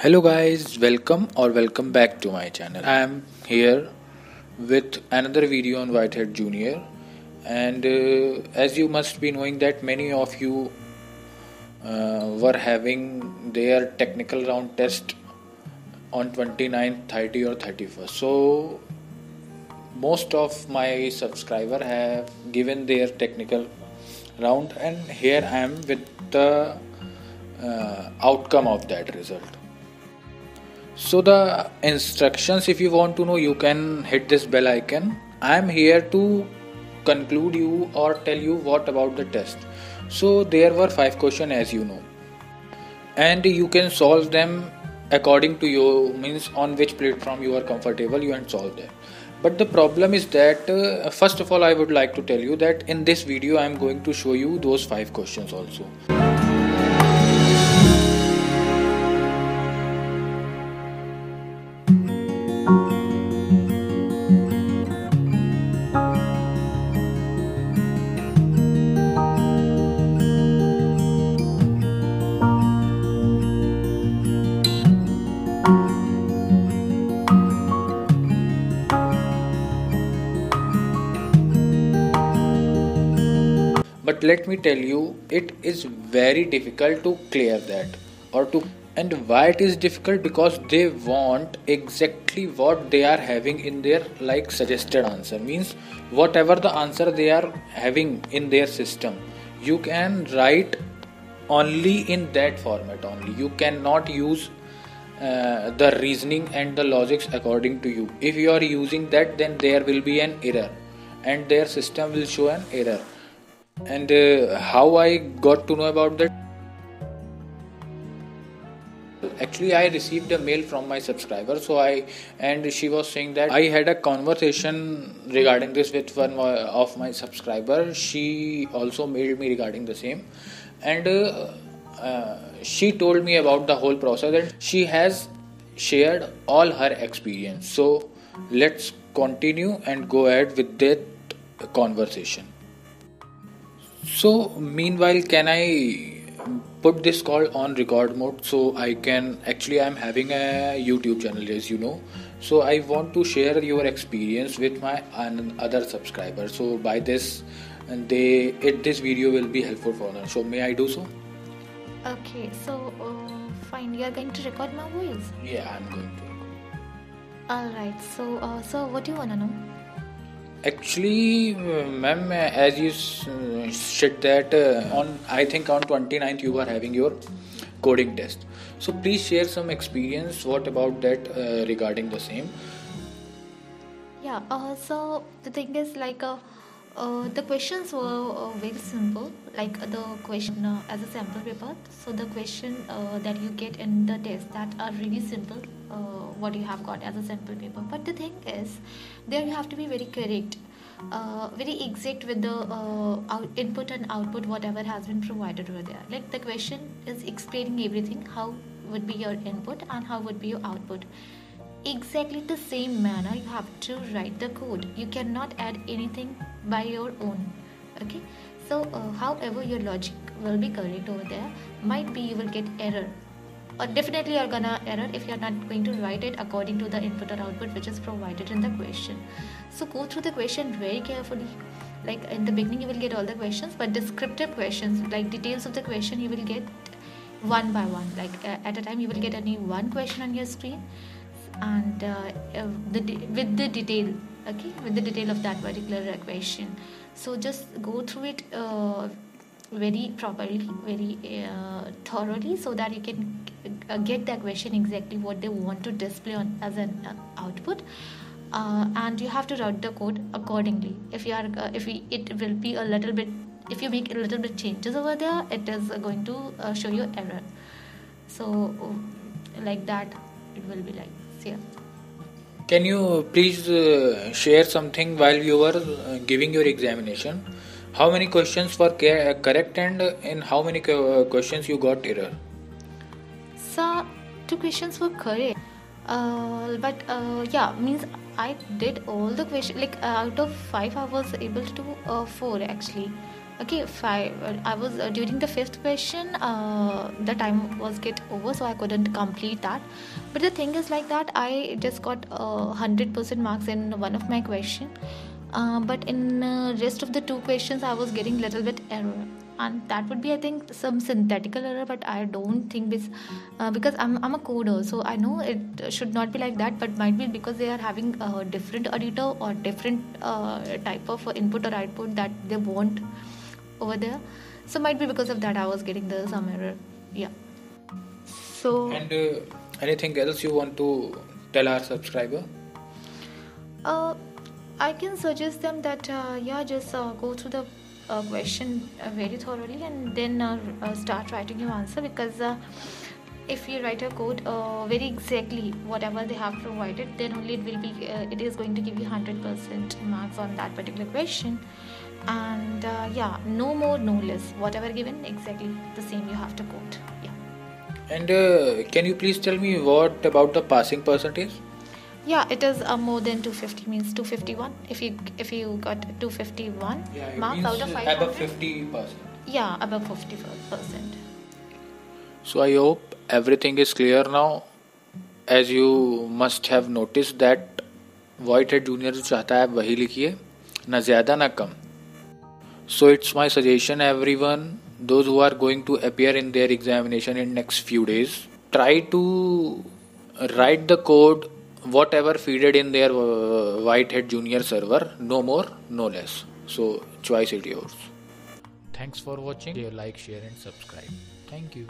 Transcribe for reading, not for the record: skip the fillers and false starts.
Hello guys, welcome back to my channel. I am here with another video on Whitehead Junior, and as you must be knowing that many of you were having their technical round test on 29th, 30 or 31st. So most of my subscribers have given their technical round, and here I am with the outcome of that result. So the instructions, if you want to know, you can hit this bell icon. I am here to conclude you or tell you what about the test. So there were 5 questions, as you know, and you can solve them according to your means on which platform you are comfortable. You can solve them. But the problem is that first of all, I would like to tell you that in this video I am going to show you those 5 questions also. But let me tell you, it is very difficult to clear that or to. And why it is difficult? Because they want exactly what they are having in their like suggested answer, means whatever the answer they are having in their system, you can write only in that format only. You cannot use the reasoning and the logics according to you. If you are using that, then there will be an error and their system will show an error. And how I got to know about that? Actually, I received a mail from my subscriber. And she was saying that I had a conversation regarding this with one of my subscriber. She also mailed me regarding the same, and she told me about the whole process, and she has shared all her experience. So let's continue and go ahead with that conversation. So, meanwhile, can I put this call on record mode so I can actually I'm having a YouTube channel, as you know. So I want to share your experience with my other subscribers. So by this, and this video will be helpful for them. So may I do so? Okay, so fine. You are going to record my voice. Yeah, I'm going to. All right. So what do you wanna know? Actually, ma'am, as you said that on I think on 29th you are having your coding test. So please share some experience. What about that regarding the same? Yeah. So the thing is the questions were very simple. Like the question as a sample paper. So the question that you get in the test that are really simple. What you have got as a sample paper. But the thing is, there you have to be very correct, very exact with the input and output whatever has been provided over there. Like the question is explaining everything. How would be your input and how would be your output? Exactly the same manner you have to write the code. You cannot add anything by your own. Okay. So however your logic will be correct over there, might be you will get error, or definitely you're gonna error if you're not going to write it according to the input or output which is provided in the question. So go through the question very carefully. Like in the beginning you will get all the questions, but descriptive questions like details of the question you will get one by one. Like at a time you will get only one question on your screen, and with the detail, okay, with the detail of that particular question. So just go through it very properly, very thoroughly, so that you can get that question exactly what they want to display on as an output, and you have to write the code accordingly. If you are it will be a little bit, if you make a little bit changes over there, it is going to show you error. So like that it will be like. So, yeah. Can you please share something while you were giving your examination? How many questions were correct, and in how many questions you got error? So 2 questions were correct, but yeah, means I did all the questions. Like out of 5, I was able to do 4 actually. Okay, five. I was during the fifth question. The time was get over, so I couldn't complete that. But the thing is like that. I just got 100% marks in one of my question. But in rest of the two questions, I was getting little bit error, and that would be, I think, some synthetical error. But I don't think this because I'm a coder, so I know it should not be like that. But might be because they are having a different editor or different type of input or output that they want over there. So might be because of that I was getting the some error. Yeah. So And anything else you want to tell our subscriber? uh, I can suggest them that yeah, just go through the question very thoroughly and then start writing your answer, because if you write a code very exactly whatever they have provided, then only it will be it is going to give you 100% marks on that particular question. And yeah, no more, no less. Whatever given, exactly the same you have to code. Yeah. And can you please tell me what about the passing percentage? Yeah, it is more than 250, means 251. If you got 251 Yeah, it marks means out of 500. above 50%. Yeah, above 50%. So I hope everything is clear now. As you must have noticed that Whitehead Junior जो चाहता है वही लिखिए, ना ज़्यादा ना कम. So it's my suggestion, everyone, those who are going to appear in their examination in next few days, try to write the code whatever feeded in their Whitehead Junior server, no more, no less. So choice is yours. Thanks for watching. Like, share and subscribe. Thank you.